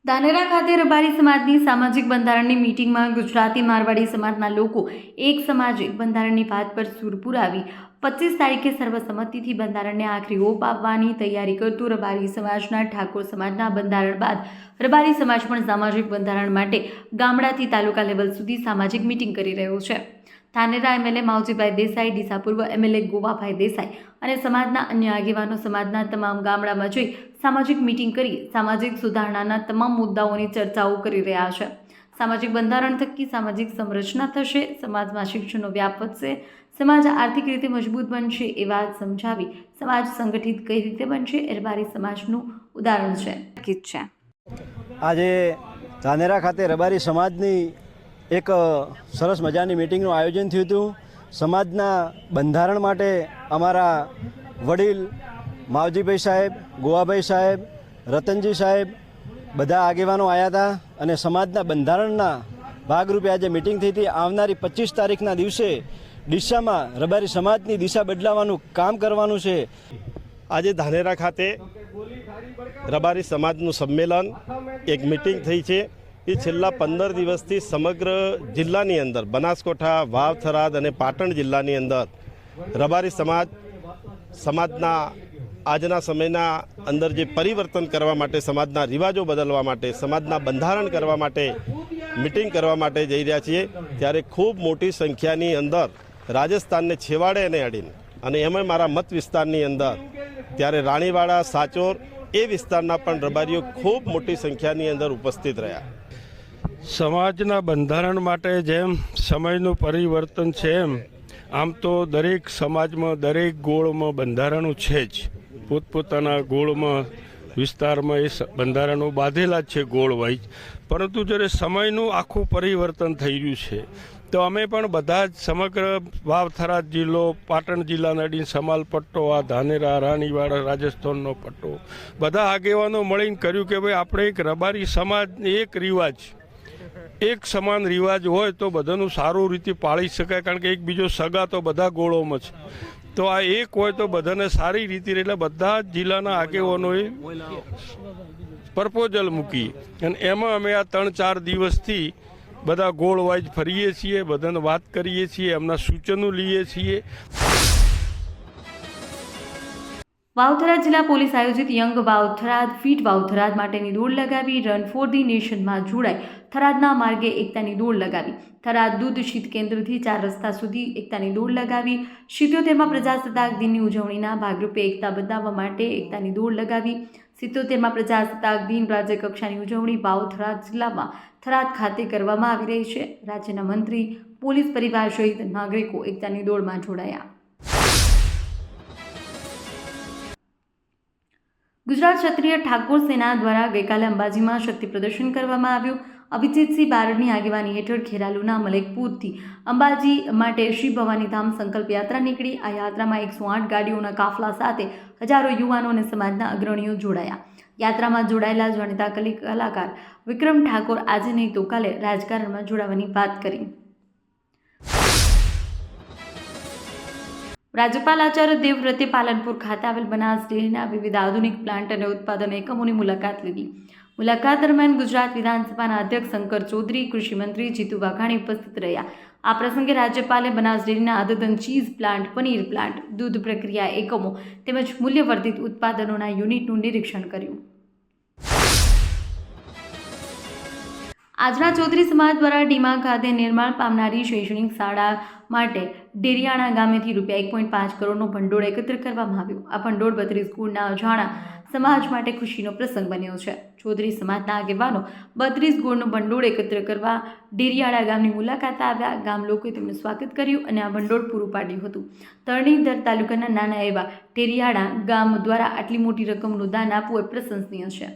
ધાનેરા ખાતે રબારી સમાજની સામાજિક બંધારણની મીટિંગમાં ગુજરાતી મારવાડી સમાજના લોકો એક સામાજિક બંધારણની વાત પર સૂર પુરાવી 25 તારીખે સર્વસંમતિથી બંધારણને આખરી ઓપ આપવાની તૈયારી કરતું રબારી સમાજના ઠાકોર સમાજના બંધારણ બાદ રબારી સમાજ પણ સામાજિક બંધારણ માટે ગામડાથી તાલુકા લેવલ સુધી સામાજિક મીટિંગ કરી રહ્યો છે। ધાનેરા એમએલએ માવજીભાઈ દેસાઈ, ડીસા પૂર્વ એમએલએ ગોવાભાઈ દેસાઈ અને સમાજના અન્ય આગેવાનો સમાજના તમામ ગામડામાં જઈ સામાજિક મીટિંગ કરી સામાજિક સુધારણાના તમામ મુદ્દાઓની ચર્ચાઓ કરી રહ્યા છે। સામાજિક બંધારણ થકી સામાજિક સંરચના થશે, સમાજમાં શિક્ષણનો વ્યાપ વધશે, સમાજ આર્થિક રીતે મજબૂત બનશે એ વાત સમજાવી સમાજ સંગઠિત કઈ રીતે બનશે એ રબારી સમાજનું ઉદાહરણ છે। આજે ધાનેરા ખાતે રબારી સમાજની એક સરસ મજાની મીટિંગનું આયોજન થયું હતું। સમાજના બંધારણ માટે અમારા વડીલ માવજીભાઈ સાહેબ, ગોવાભાઈ સાહેબ, રતનજી સાહેબ બધા આગેવાનો આવ્યા હતા અને સમાજના બંધારણના ભાગરૂપે આજે મીટિંગ થઈ હતી। આવનારી 25 તારીખના દિવસે ડીસામાં રબારી સમાજની દિશા બદલાવવાનું કામ કરવાનું છે। આજે ધાનેરા ખાતે રબારી સમાજનું સંમેલન એક મીટિંગ થઈ છે। એ છેલ્લા 15 દિવસથી સમગ્ર જિલ્લાની અંદર બનાસકાંઠા, વાવ, થરાદ અને પાટણ જિલ્લાની અંદર રબારી સમાજના આજના સમયના અંદર જે પરિવર્તન કરવા માટે, સમાજના રિવાજો બદલવા માટે, સમાજના બંધારણ કરવા માટે મીટિંગ કરવા માટે જઈ રહ્યા છીએ। ત્યારે ખૂબ મોટી સંખ્યાની અંદર રાજસ્થાનને છેવાડે અને અડીને અને એમાં મારા મત વિસ્તારની અંદર ત્યારે રાણીવાડા, સાચોર એ વિસ્તારના પણ રબારીઓ ખૂબ મોટી સંખ્યાની અંદર ઉપસ્થિત રહ્યા। સમાજના બંધારણ માટે જેમ સમયનું પરિવર્તન છે એમ આમ તો દરેક સમાજમાં દરેક ગોળમાં બંધારણો છે જ, પોતપોતાના ગોળમાં વિસ્તારમાં એ બંધારણો બાંધેલા જ છે ગોળ વાઇઝ। પરંતુ જ્યારે સમયનું આખું પરિવર્તન થઈ રહ્યું છે તો અમે પણ બધા જ સમગ્ર વાવ, થરાદ જિલ્લો, પાટણ જિલ્લાના અડીને સમાલ પટ્ટો, આ ધાનેરા, રાણીવાડા, રાજસ્થાનનો પટ્ટો બધા આગેવાનો મળીને કર્યું કે ભાઈ આપણે એક રબારી સમાજ એક રિવાજ, એક સમાન રિવાજ હોય તો બધાનું સારું રીતે પાળી શકાય, કારણ કે એક બીજો સગા તો બધા ગોળોમાં છે, તો આ એક હોય તો બધાને સારી રીતે, એટલે બધા જ જિલ્લાના આગેવાનોએ પ્રપોઝલ મૂકી અને એમાં અમે આ 3-4 દિવસથી બધા ગોળ વાઇઝ ફરીએ છીએ, બધાને વાત કરીએ છીએ, એમના સૂચનો લઈએ છીએ। વાવ-થરાદ જિલ્લા પોલીસ આયોજિત યંગ વાવ-થરાદ ફિટ વાવ-થરાદ માટેની દોડ લગાવી, રન ફોર ધી નેશનમાં જોડાઈ થરાદના માર્ગે એકતાની દોડ લગાવી। થરાદ દૂધ શીત કેન્દ્રથી 4 રસ્તા સુધી એકતાની દોડ લગાવી। 77માં પ્રજાસત્તાક દિનની ઉજવણીના ભાગરૂપે એકતા બતાવવા માટે એકતાની દોડ લગાવી। 77માં પ્રજાસત્તાક દિન રાજ્ય કક્ષાની ઉજવણી વાવ-થરાદ જિલ્લામાં થરાદ ખાતે કરવામાં આવી રહી છે। રાજ્યના મંત્રી, પોલીસ પરિવાર સહિત નાગરિકો એકતાની દોડમાં જોડાયા। ગુજરાત ક્ષત્રિય ઠાકોર સેના દ્વારા ગઈકાલે અંબાજીમાં શક્તિ પ્રદર્શન કરવામાં આવ્યું। અભિજીતસિંહ બારડની આગેવાની હેઠળ ખેરાલુના મલેકપુરથી અંબાજી માટે શ્રી ભવાની ધામ સંકલ્પ યાત્રા નીકળી। આ યાત્રામાં 108 ગાડીઓના કાફલા સાથે હજારો યુવાનો અને સમાજના અગ્રણીઓ જોડાયા। યાત્રામાં જોડાયેલા જાણીતા કલાકાર વિક્રમ ઠાકોર આજે નહીં તો કાલે રાજકારણમાં જોડાવાની વાત કરી। રાજ્યપાલ આચાર્ય દેવવ્રતે પાલનપુર ખાતે આવેલ બનાસ ડેરીના વિવિધ આધુનિક પ્લાન્ટ અને ઉત્પાદન એકમોની મુલાકાત લીધી। મુલાકાત દરમિયાન ગુજરાત વિધાનસભાના અધ્યક્ષ શંકર ચૌધરી, કૃષિમંત્રી જીતુ વાઘાણી ઉપસ્થિત રહ્યા। આ પ્રસંગે રાજ્યપાલે બનાસ ડેરીના અદ્યતન ચીઝ પ્લાન્ટ, પનીર પ્લાન્ટ, દૂધ પ્રક્રિયા એકમો તેમજ મૂલ્યવર્ધિત ઉત્પાદનોના યુનિટનું નિરીક્ષણ કર્યું। આજના ચૌધરી સમાજ દ્વારા ડીમા ખાતે નિર્માણ પામનારી શૈક્ષણિક શાળા માટે ડેરિયાણા ગામેથી ₹1.5 કરોડનો ભંડોળ એકત્ર કરવામાં આવ્યું। આ ભંડોળ 32 કુળના અજાણા સમાજ માટે ખુશીનો પ્રસંગ બન્યો છે। ચૌધરી સમાજના આગેવાનો 32 કુળનું ભંડોળ એકત્ર કરવા ડેરિયાણા ગામની મુલાકાત આવ્યા। ગામ લોકોએ તેમનું સ્વાગત કર્યું અને આ ભંડોળ પૂરું પાડ્યું હતું। તરણીધર તાલુકાના નાના એવા ડેરિયાણા ગામ દ્વારા આટલી મોટી રકમનું દાન આપવું એ પ્રશંસનીય છે।